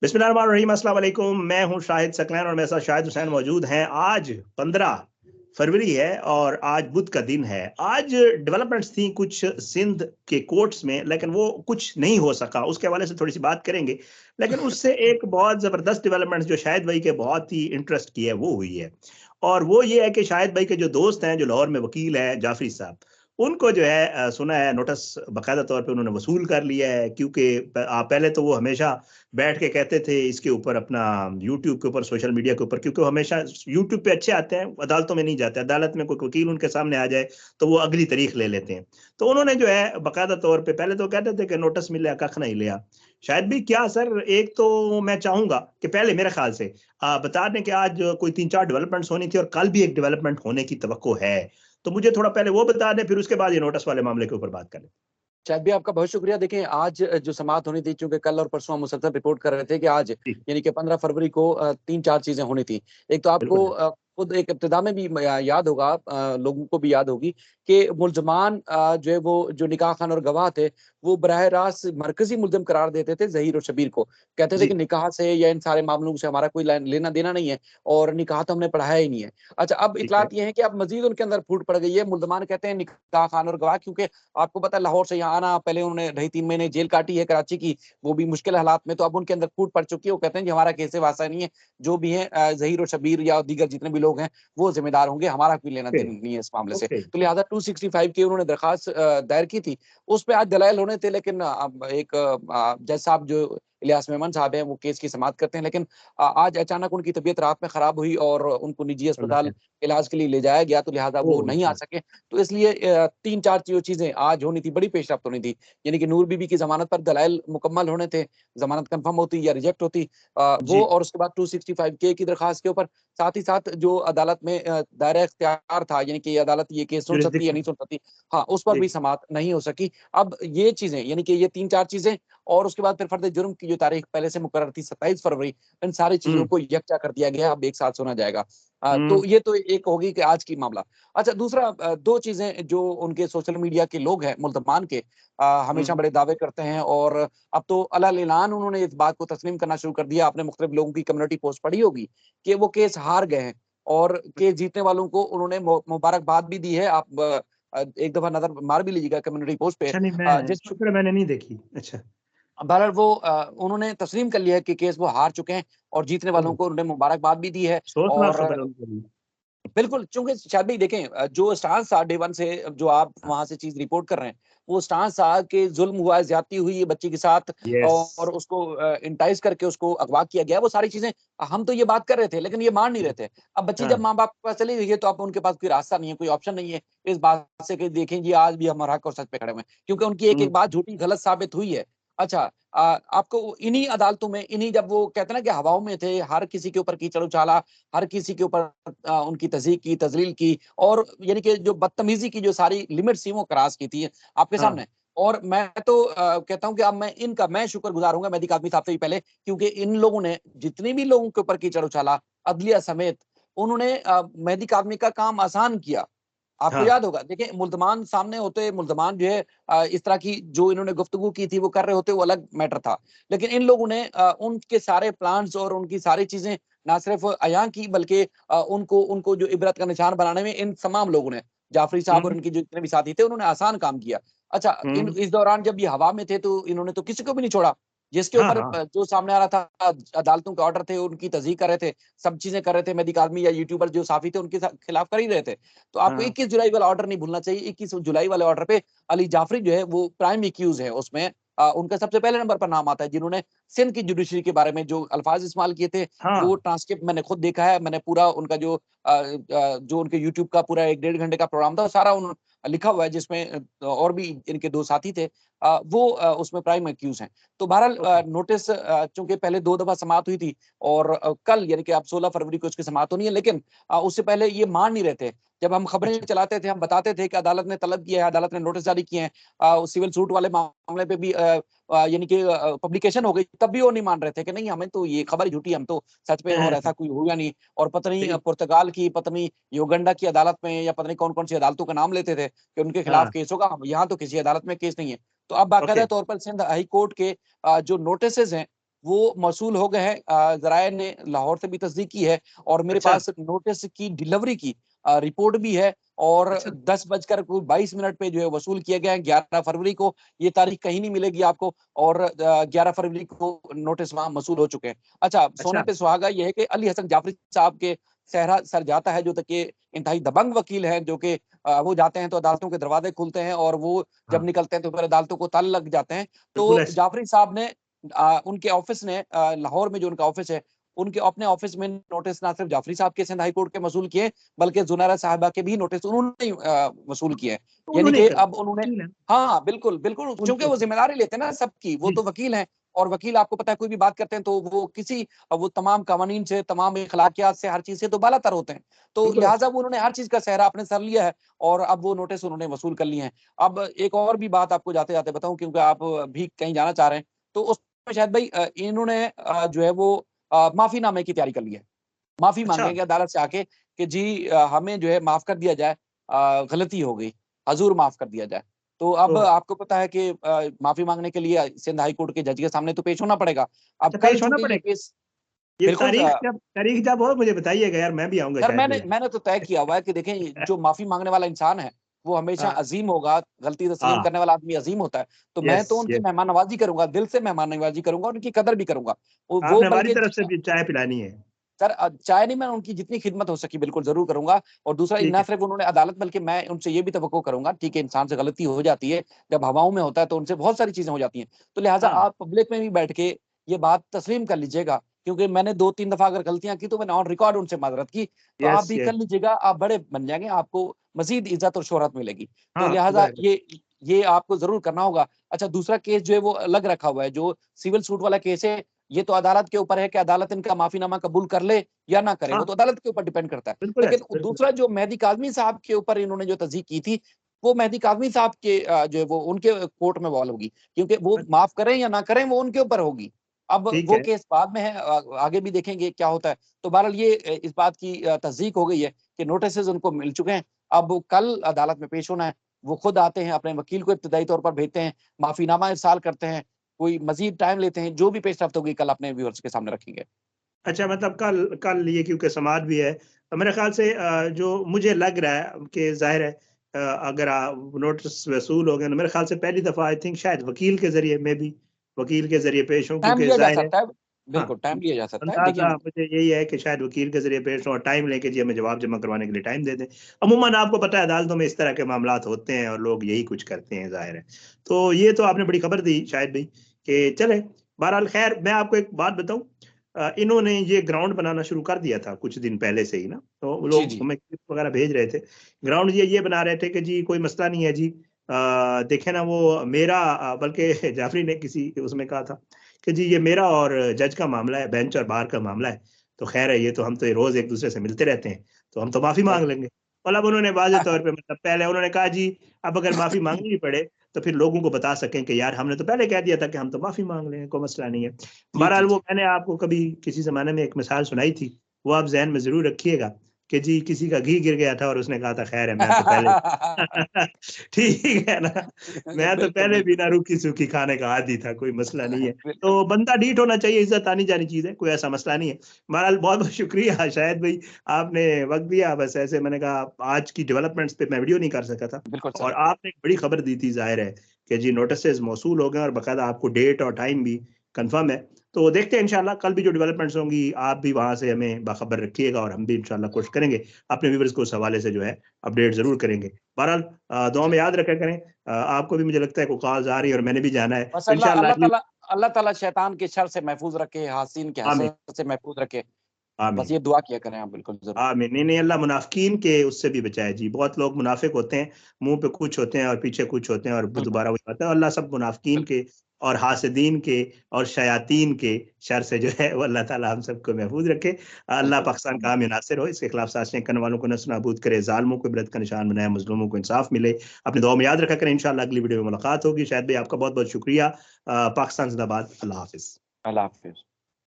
बिस्मिल्लाहिर्रहमानिर्रहीम, अस्सलाम वालेकुम। मैं हूं शाहिद सकलैन और मेरे साथ शाहिद हुसैन मौजूद हैं। आज 15 फरवरी है और आज बुध का दिन है। आज डेवलपमेंट्स थी कुछ सिंध के कोर्ट्स में, लेकिन वो कुछ नहीं हो सका। उसके हवाले से थोड़ी सी बात करेंगे। लेकिन उससे एक बहुत जबरदस्त डेवलपमेंट जो शाहिद भाई के बहुत ही इंटरेस्ट की है वो हुई है। और वो ये है कि शाहिद भाई के जो दोस्त हैं, जो लाहौर में वकील है जाफरी साहब, उनको जो है सुना है नोटिस बाकायदा तौर पे उन्होंने वसूल कर लिया है। क्योंकि पहले तो वो हमेशा बैठ के कहते थे इसके ऊपर अपना यूट्यूब के ऊपर, सोशल मीडिया के ऊपर, क्योंकि वो हमेशा यूट्यूब पे अच्छे आते हैं, अदालतों में नहीं जाते। अदालत में कोई वकील उनके सामने आ जाए तो वो अगली तारीख ले लेते हैं। तो उन्होंने जो है बाकायदा तौर पे पहले तो कहते थे कि नोटिस मिले, कख नहीं लिया। शायद भी क्या सर, एक तो मैं चाहूंगा कि पहले मेरे ख्याल से बता दें कि आज कोई 3-4 डेवलपमेंट्स होनी थी और कल भी एक डेवलपमेंट होने की तवक्को है। तो मुझे थोड़ा पहले वो बता दें, फिर उसके बाद ये नोटिस वाले मामले के ऊपर बात करें। शायद भी आपका बहुत शुक्रिया। देखिए, आज जो समाअत होनी थी, चूंकि कल और परसों हम मुसलसल रिपोर्ट कर रहे थे कि आज जी, यानी कि 15 फरवरी को 3-4 चीजें होनी थी। एक तो आपको बिल्कुल। खुद एक इब्तिदा में भी याद होगा, लोगों को भी याद होगी कि मुल्ज़मान जो है वो जो निकाह खान और गवाह थे, वो बराह रास्त मरकज़ी मुल्ज़िम करार देते थे ज़हीर और शबीर को। कहते थे जी, कि निकाह से या इन सारे मामलों से हमारा कोई लेना-देना नहीं है और निकाह तो हमने पढ़ाया ही नहीं है। अच्छा, अब ठीक है। इत्तलात ये है कि अब मज़ीद उनके अंदर फूट पड़ गई है। मुल्ज़मान कहते हैं निकाह खान और गवाह, क्योंकि आपको पता है लाहौर से यहाँ आना, पहले उन्होंने ढाई 3 महीने जेल काटी है कराची की, वो भी मुश्किल हालात में, तो अब उनके अंदर फूट पड़ चुकी है। वो कहते हैं जी हमारा केस से वास्ता नहीं है, जो भी है ज़हीर और शबीर या दीगर जितने भी लोग हैं, वो ज़िम्मेदार होंगे, हमारा कोई ओके, लेना-देना नहीं है इस मामले से। ओके। तो लिहाज़ा 265 की उन्होंने दरख़्वास्त दायर की थी, उस पे आज दलाइल होने थे, लेकिन अब एक जज साहब जो इलियास मेमन साहब हैं, वो केस की समाअत करते हैं, लेकिन आज अचानक उनकी तबीयत रात में खराब हुई और उनको निजी अल्लाह अस्पताल खैर। इलाज के लिए ले जाया गया, तो लिहाज़ा वो ओह नहीं आ अच्छा। सके। तो इसलिए 3-4 जो चीज़ें आज होनी थी, बड़ी पेशरफ्त होनी थी। यानी कि नूर बीबी की ज़मानत पर दलाइल मुकम्मल होने थे, ज़मानत कन्फर्म होती या रिजेक्ट होती, वो जी, और उसके बाद 265 के की दरख़्वास्त के ऊपर, साथ ही साथ जो अदालत में दायरा इख्तियार था, यानी कि अदालत ये केस सुन सकती है या जुरिस्डिक्शन। नहीं सुन सकती, हाँ, उस पर जी, भी समाअत नहीं हो सकी। अब ये चीज़ें, यानी कि ये 3-4 चीज़ें और उसके बाद फिर फर्द जुर्म की जो तारीख पहले से मुकर्रर थी 27 फरवरी, इन सारी चीज़ों हुँ, को यकजा कर दिया गया, अब एक साथ सुना जाएगा। हुँ, तो ये तो एक होगी कि आज की मामला। अच्छा, दूसरा 2 चीज़ें जो उनके सोशल मीडिया के लोग हैं मुल्ज़मान के, हुँ, हमेशा बड़े दावे करते हैं और अब तो अलल-ऐलान उन्होंने इस बात को तस्लीम करना शुरू कर दिया। आपने मुख्तलिफ लोगों की कम्युनिटी पोस्ट पढ़ी होगी कि वो केस हार गए हैं और केस जीतने वालों को उन्होंने मुबारकबाद भी दी है। आप एक दफ़ा नज़र मार भी लीजिएगा कम्युनिटी पोस्ट पे, अच्छा नहीं, मैं जिसमें शुक्र है मैंने नहीं देखी। अच्छा। बहरहाल वो उन्होंने तस्लीम कर लिया है कि केस वो हार चुके हैं और जीतने वालों ओह! को उन्होंने मुबारकबाद भी दी है। अफ़सोसनाक और खबर है उनके लिए। बिल्कुल, चूँकि शायद भाई देखें, जो स्टांस था डे 1 से, जो आप वहाँ से चीज़ रिपोर्ट कर रहे हैं, वो स्टांस था कि ज़ुल्म हुआ है, ज़्यादती हुई है बच्ची के साथ यस। और उसको एंटाइज़ करके उसको अगवा किया गया, वो सारी चीज़ें हम तो ये बात कर रहे थे, लेकिन ये मान नहीं जी, रहे थे। अब बच्ची जब हाँ, माँ-बाप के पास चली गई है, तो अब उनके पास कोई रास्ता नहीं है, कोई ऑप्शन नहीं है, इस बात से कि देखें जी आज भी हम हक और सच पे खड़े हुए हैं, क्योंकि उनकी एक-एक हुँ, बात झूठी गलत साबित हुई है। अच्छा, आपको इन्हीं अदालतों में, इन्हीं जब वो कहते हैं ना कि हवाओं में थे, हर किसी के ऊपर कीचड़ उछाला, हर किसी के ऊपर उनकी तज़ीक़ की, तज़लील की और यानी कि जो बदतमीज़ी की जो सारी लिमिट्स थी वो क्रॉस की थी आपके हाँ, सामने। और मैं तो कहता हूँ कि अब मैं शुक्रगुज़ार होऊँगा मेहदी काज़मी साहब से भी पहले, क्योंकि इन लोगों ने जितने भी लोगों के ऊपर कीचड़ उछाला, अदलिया समेत, उन्होंने मेहदी काज़मी का काम आसान किया। आपको हाँ, याद होगा, देखिए मुल्ज़मान सामने होते, मुल्ज़मान जो है इस तरह की जो इन्होंने गुफ्तगू की थी वो कर रहे होते, वो अलग मैटर था। लेकिन इन लोगों ने उनके सारे प्लान्स और उनकी सारी चीज़ें ना सिर्फ़ अयां की, बल्कि उनको उनको जो इबरत का निशान बनाने में इन तमाम लोगों ने, जाफ़री साहब और हुँ, इनके जो जितने भी साथी थे, उन्होंने आसान काम किया। अच्छा, इन हुँ, इस दौरान जब ये हवा में थे, तो इन्होंने तो किसी को भी नहीं छोड़ा। जिसके हाँ, ऊपर हाँ, जो सामने आ रहा था, अदालतों के ऑर्डर थे, उनकी तस्दीक कर रहे थे, सब चीज़ें कर रहे थे, मेहदी काज़मी या यूट्यूबर जो साफ़ी थे, उनके खिलाफ कर ही रहे थे। तो आपको हाँ, 21 जुलाई वाला ऑर्डर नहीं भूलना चाहिए। 21 जुलाई वाले ऑर्डर पे अली जाफ़री जो है वो प्राइम एक्यूज़ है उसमें। उनका सबसे पहले नंबर पर नाम आता है, जिन्होंने सिंध की जुडिशरी के बारे में जो अल्फ़ाज़ इस्तेमाल किए थे, हाँ, वो ट्रांसक्रिप्ट मैंने खुद देखा है। मैंने पूरा उनका जो उनके यूट्यूब का पूरा 1 डेढ़ घंटे का प्रोग्राम था, वो सारा उन लिखा हुआ है, जिसमें और भी इनके 2 साथी थे। वो उसमें प्राइम एक्यूज़ हैं। तो बहरहाल ओके, नोटिस चूँकि पहले 2 दफ़ा समाअत हुई थी और कल यानी कि अब 16 फरवरी को इसकी समाअत होनी है, लेकिन उससे पहले ये मान नहीं रहे थे। जब हम खबरें अच्छा, चलाते थे, हम बताते थे कि अदालत ने तलब किया है, अदालत ने नोटिस जारी किए हैं। सिविल सूट वाले मामले पे भी यानी कि पब्लिकेशन हो गई, तब भी वो नहीं मान रहे थे कि नहीं, हमें तो ये खबर झूठी है, हम तो सच पे हैं और ऐसा कोई हुआ नहीं। और पता नहीं जी, पुर्तगाल की, पता नहीं युगांडा की अदालत में या पता नहीं कौन-कौन सी अदालतों का नाम लेते थे कि उनके खिलाफ हाँ, केस होगा, यहाँ तो किसी अदालत में केस नहीं है। तो अब ओके, बाकायदा तौर पर सिंध हाई कोर्ट के जो नोटिसेज़ हैं, वो मौसूल हो गए हैं। ज़राए ने लाहौर से भी तस्दीक की है और मेरे अच्छा पास नोटिस की डिलीवरी की रिपोर्ट भी है और अच्छा 10:22 पे जो है वसूल किए गए हैं 11 फरवरी को। ये तारीख कहीं नहीं मिलेगी आपको और 11 फरवरी को नोटिस वहां मसूल हो चुके हैं। अच्छा, सोने अच्छा पे सुहागा ये है कि अली हसन जाफरी साहब के सहरा सर जाता है, जो तक के इंतहाई दबंग वकील हैं, जो कि वो जाते हैं तो अदालतों के दरवाजे खुलते हैं और वो जब हाँ निकलते हैं तो फिर अदालतों को ताले लग जाते हैं। बिल्कुल तो ऐसे जाफरी साहब ने उनके ऑफिस ने लाहौर में जो उनका ऑफिस है, उनके अपने ऑफिस में नोटिस ना सिर्फ जाफरी साहब के सिंध हाई कोर्ट के वसूल किए, बल्कि जुनैरा साहिबा के भी नोटिस उन्होंने वसूल किए हैं। तो यानी उन्होंने कि कर अब उन्होंने, वकील है हाँ बिल्कुल बिल्कुल, क्योंकि उनके वो जिम्मेदारी लेते हैं ना सबकी, वो जी तो वकील हैं। और वकील आपको पता है कोई भी बात करते हैं तो वो किसी वो तमाम कानून से, तमाम इखलाकियात से, हर चीज से तो बालातर होते हैं। तो बिल्कुल लिहाजा वो उन्होंने हर चीज का सहरा अपने सर लिया है और अब वो नोटिस उन्होंने वसूल कर लिए हैं। अब एक और भी बात आपको जाते जाते बताऊं, क्योंकि आप भी कहीं जाना चाह रहे हैं, तो उसमें शायद भाई इन्होंने जो है वो माफीनामे की तैयारी कर ली है। माफी अच्छा मांगेंगे अदालत से आके कि जी हमें जो है माफ कर दिया जाए, गलती हो गई, हजूर माफ कर दिया जाए। तो अब ओह आपको पता है कि माफी मांगने के लिए सिंध हाई कोर्ट के जज के सामने तो पेश होना पड़ेगा। अब अच्छा कल पेश होना चूंकि ये पड़ेगा केस, ये बिल्कुल तारीख जब हो मुझे बताइएगा यार मैं भी आऊंगा सर, शायद मैंने भाई मैंने तो तय किया हुआ है कि देखें, जो माफी मांगने वाला इंसान है वो हमेशा हाँ अजीम होगा, गलती तस्लीम हाँ करने वाला आदमी अजीम होता है। तो मैं यस तो उनकी यस मेहमान नवाजी करूंगा, दिल से मेहमान नवाजी करूंगा और उनकी कदर भी करूंगा। वो आपने हमारी बल्कि तरफ से भी चाय पिलानी है सर चाहे नहीं, मैं उनकी जितनी खिदमत हो सकी बिल्कुल ज़रूर करूँगा। और दूसरा, ठीक ना है सिर्फ़ उन्होंने अदालत, बल्कि मैं उनसे ये भी तवक्को करूँगा, ठीक है, इंसान से गलती हो जाती है, जब हवाओं में होता है तो उनसे बहुत सारी चीज़ें हो जाती हैं। तो लिहाज़ा हाँ आप पब्लिक में भी बैठ के ये बात तस्लीम कर लीजिएगा, क्योंकि मैंने 2-3 दफ़ा अगर गलतियाँ की तो मैंने ऑन रिकॉर्ड उनसे माज़रत की, तो आप यस भी कर यस लीजिएगा, आप बड़े बन जाएँगे, आपको मज़ीद इज़्ज़त और शोहरत मिलेगी। तो हाँ शुक्र लिहाज़ा है ये आपको ज़रूर करना होगा। अच्छा, दूसरा केस जो है वो अलग रखा हुआ है, जो सिविल सूट वाला केस है, ये तो अदालत के ऊपर है कि अदालत इनका माफ़ीनामा कबूल कर ले या ना करे, वो हाँ तो अदालत के ऊपर डिपेंड करता है। बिल्कुल लेकिन ऐसे बिल्कुल दूसरा जो मेहदी काज़मी साहब के ऊपर इन्होंने जो तस्दीक की थी, वो मेहदी काज़मी साहब के जो है वो उनके कोर्ट में बवाल होगी, क्योंकि वो ऐसे। माफ़ करें या ना करें वो उनके ऊपर होगी। अब ठीक वो है केस बाद में है, आगे भी देखेंगे क्या होता है। तो बहरहाल ये इस बात की तस्दीक हो गई है कि नोटिसेज़ उनको मिल चुके हैं। अब कल अदालत में पेश होना है, वो खुद आते हैं, अपने वकील को इब्तिदाई तौर पर भेजते हैं, माफ़ीनामा इरसाल करते हैं, कोई मज़ीद टाइम लेते हैं, जो भी पेशरफ्त होगी कल अपने व्यूअर्स के सामने रखेंगे। अच्छा मतलब कल कल ये क्योंकि समाज भी है तो मेरे ख्याल से जो मुझे लग रहा है कि जाहिर है अगर नोटिस वसूल हो गए तो मेरे ख्याल से पहली दफा आई थिंक शायद वकील के जरिए में भी वकील के जरिए पेश हों टाइम क्योंकि लिया जा जाहिर है सकता है, हाँ बिल्कुल टाइम लिया जा सकता है। देखिए, अंदाजा मुझे यही है कि शायद वकील के जरिए पेश हो और टाइम लेके जी हमें जवाब जमा करवाने के लिए टाइम दे दें अमूमन आपको पता है अदालतों में इस तरह के मामलात होते हैं और लोग यही कुछ करते हैं जाहिर है तो ये तो आपने बड़ी खबर दी शायद भाई कि चले बहरहाल खैर मैं आपको एक बात बताऊं इन्होंने ये ग्राउंड बनाना शुरू कर दिया था कुछ दिन पहले से ही ना तो जी, लोग जी। हमें क्लिप वगैरह भेज रहे थे ग्राउंड ये बना रहे थे कि जी कोई मसला नहीं है जी देखे ना वो मेरा बल्कि जाफरी ने किसी उसमें कहा था कि जी ये मेरा और जज का मामला है बेंच और बार का मामला है तो खैर है ये तो हम तो रोज एक दूसरे से मिलते रहते हैं तो हम तो माफी मांग सही। लेंगे और अब उन्होंने वाजे तौर पे मतलब पहले उन्होंने कहा जी अब अगर माफी मांगनी भी पड़े तो फिर लोगों को बता सकें कि यार हमने तो पहले कह दिया था कि हम तो माफी मांग लेंगे कोई मसला नहीं है जी, बहरहाल जी, वो जी। मैंने आपको कभी किसी जमाने में एक मिसाल सुनाई थी वो आप जहन में जरूर रखिएगा कि जी किसी का घी गिर गया था और उसने कहा था खैर है मैं तो पहले ठीक है ना मैं तो बिल्कुल, पहले बिल्कुल, बिना रुकी सूखी खाने का आदी था कोई मसला नहीं है बिल्कुल। तो बंदा डीट होना चाहिए इज्जत आनी जानी चीज है कोई ऐसा मसला नहीं है बहरहाल बहुत बहुत शुक्रिया शायद भाई आपने वक्त दिया बस ऐसे मैंने कहा आज की डेवलपमेंट्स पे मैं वीडियो नहीं कर सका था बिल्कुल और सर। आपने एक बड़ी खबर दी थी जाहिर है कि जी नोटिस मौसूल हो गए और बाकायदा आपको डेट और टाइम भी कंफर्म है तो देखते हैं इंशाल्लाह कल भी जो डेवलपमेंट्स होंगी आप भी वहां से हमें बाखबर रखिएगा और हम भी इंशाल्लाह कोशिश करेंगे अपने व्यूवर्स को उस हवाले से जो है अपडेट जरूर करेंगे बहरहाल दुआ में जी। याद रखा करें आपको भी मुझे लगता है कोई कॉल्स आ रही है और मैंने भी जाना है बस तो अल्लाह इंशाल्लाह अल्लाह अगली ताला अल्लाह ताला शैतान के शर से महफूज़ रखे, हासिन के आमीन हसद से महफूज़ रखे। बस आमीन ये दुआ किया करें आप बिल्कुल ज़रूर। आमीन नहीं नहीं अल्लाह मुनाफिकीन के उससे भी बचाए जी बहुत लोग मुनाफिक होते हैं मुंह पे कुछ होते हैं और पीछे कुछ होते हैं और बिल्कुल, दोबारा वही होता है अल्लाह सब मुनाफिकीन बिल्कुल। के और हासिदीन के और शयातीन के शर से जो है वो अल्लाह ताला हम सबको महफूज रखे अल्लाह बिल्कुल, पाकिस्तान का आमीन। आम नासिर हो इसके खिलाफ साजिशें करने वालों को नस्ल नाबूद करे जालिमों को इबरत का निशान बनाए मजलूमों को इंसाफ मिले अपने दुआ में याद रखा करें इंशाल्लाह अगली वीडियो में मुलाकात होगी शायद भाई आपका बहुत बहुत शुक्रिया पाकिस्तान जिंदाबाद अल्लाह हाफिज अल्लाह हाफ़िज़।